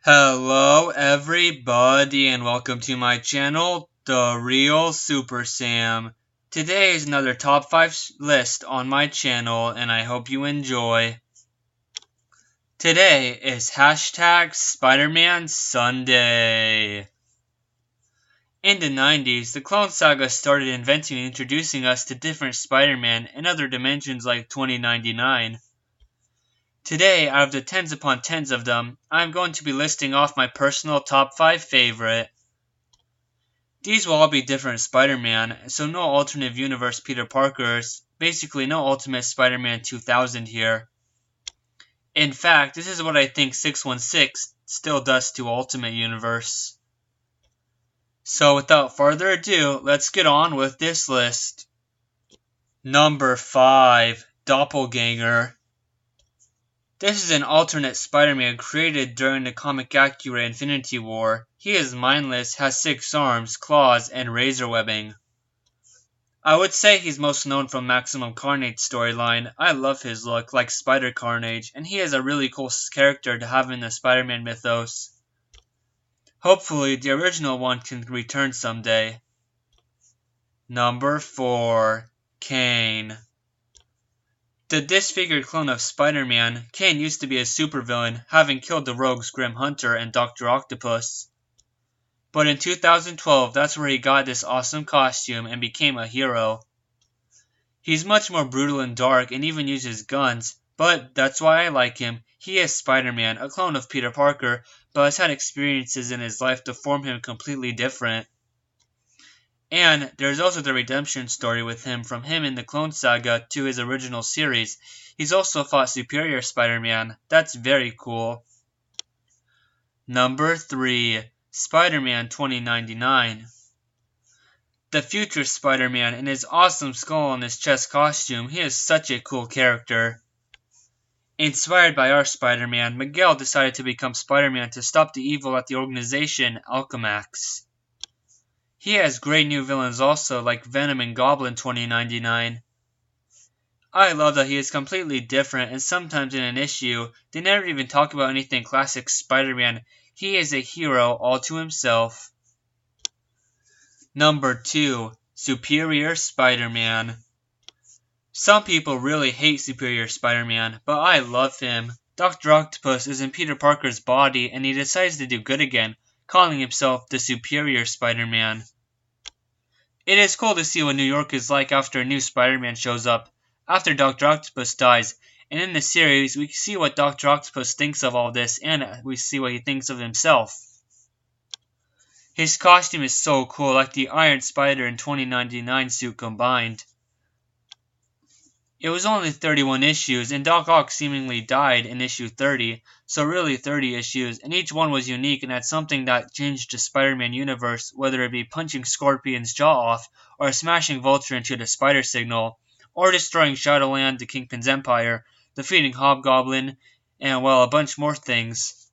Hello everybody and welcome to my channel, The Real Super Sam. Today is another top 5 list on my channel and I hope you enjoy. Today is hashtag Spider-Man Sunday. In the 90s, the Clone Saga started inventing and introducing us to different Spider-Man and other dimensions like 2099. Today, out of the tens upon tens of them, I am going to be listing off my personal top 5 favorite. These will all be different Spider-Man, so no alternate universe Peter Parkers, basically no Ultimate Spider-Man 2000 here. In fact, this is what I think 616 still does to Ultimate Universe. So without further ado, let's get on with this list. Number 5. Doppelganger. This is an alternate Spider-Man created during the comic accurate Infinity War. He is mindless, has 6 arms, claws, and razor webbing. I would say he's most known from Maximum Carnage storyline. I love his look, like Spider Carnage, and he is a really cool character to have in the Spider-Man mythos. Hopefully, the original one can return someday. Number 4. Kaine. The disfigured clone of Spider-Man, Kaine used to be a supervillain, having killed the rogues Grim Hunter and Dr. Octopus. But in 2012, that's where he got this awesome costume and became a hero. He's much more brutal and dark and even uses guns, but that's why I like him. He is Spider-Man, a clone of Peter Parker, but has had experiences in his life to form him completely different. And there's also the redemption story with him from him in the Clone Saga to his original series. He's also fought Superior Spider-Man. That's very cool. Number 3. Spider-Man 2099. The future Spider-Man in his awesome skull on his chest costume, he is such a cool character. Inspired by our Spider-Man, Miguel decided to become Spider-Man to stop the evil at the organization Alchemax. He has great new villains also, like Venom and Goblin 2099. I love that he is completely different, and sometimes in an issue, they never even talk about anything classic Spider-Man. He is a hero all to himself. Number 2. Superior Spider-Man. Some people really hate Superior Spider-Man, but I love him. Dr. Octopus is in Peter Parker's body, and he decides to do good again, calling himself the Superior Spider-Man. It is cool to see what New York is like after a new Spider-Man shows up, after Dr. Octopus dies, and in the series we see what Dr. Octopus thinks of all this, and we see what he thinks of himself. His costume is so cool, like the Iron Spider and 2099 suit combined. It was only 31 issues, and Doc Ock seemingly died in issue 30, so really 30 issues, and each one was unique and had something that changed the Spider-Man universe, whether it be punching Scorpion's jaw off, or smashing Vulture into the Spider Signal, or destroying Shadowland, the Kingpin's Empire, defeating Hobgoblin, and well, a bunch more things.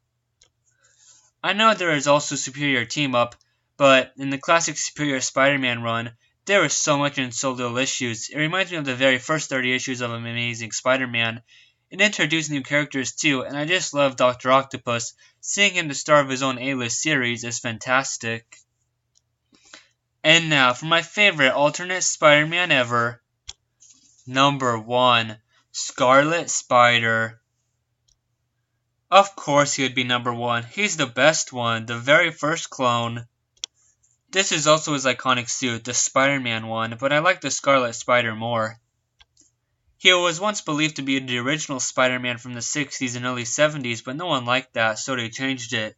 I know there is also Superior Team-Up, but in the classic Superior Spider-Man run, there is so much in so little issues. It reminds me of the very first 30 issues of Amazing Spider-Man. It introduced new characters too, and I just love Dr. Octopus. Seeing him the star of his own A-list series is fantastic. And now for my favorite alternate Spider-Man ever. Number 1. Scarlett Spider. Of course he would be number 1. He's the best one, the very first clone. This is also his iconic suit, the Spider-Man one, but I like the Scarlet Spider more. He was once believed to be the original Spider-Man from the 60s and early 70s, but no one liked that, so they changed it.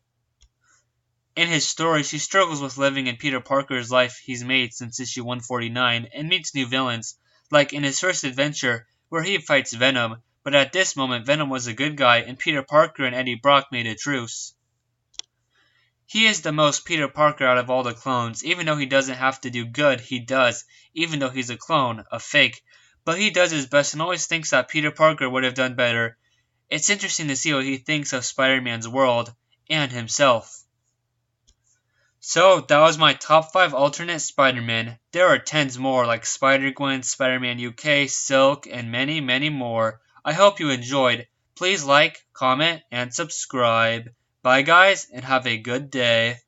In his stories, he struggles with living in Peter Parker's life he's made since issue 149, and meets new villains, like in his first adventure, where he fights Venom, but at this moment Venom was a good guy, and Peter Parker and Eddie Brock made a truce. He is the most Peter Parker out of all the clones. Even though he doesn't have to do good, he does, even though he's a clone, a fake. But he does his best and always thinks that Peter Parker would have done better. It's interesting to see what he thinks of Spider-Man's world, and himself. So, that was my top 5 alternate Spider-Men. There are tens more like Spider-Gwen, Spider-Man UK, Silk, and many, many more. I hope you enjoyed. Please like, comment, and subscribe. Bye, guys, and have a good day.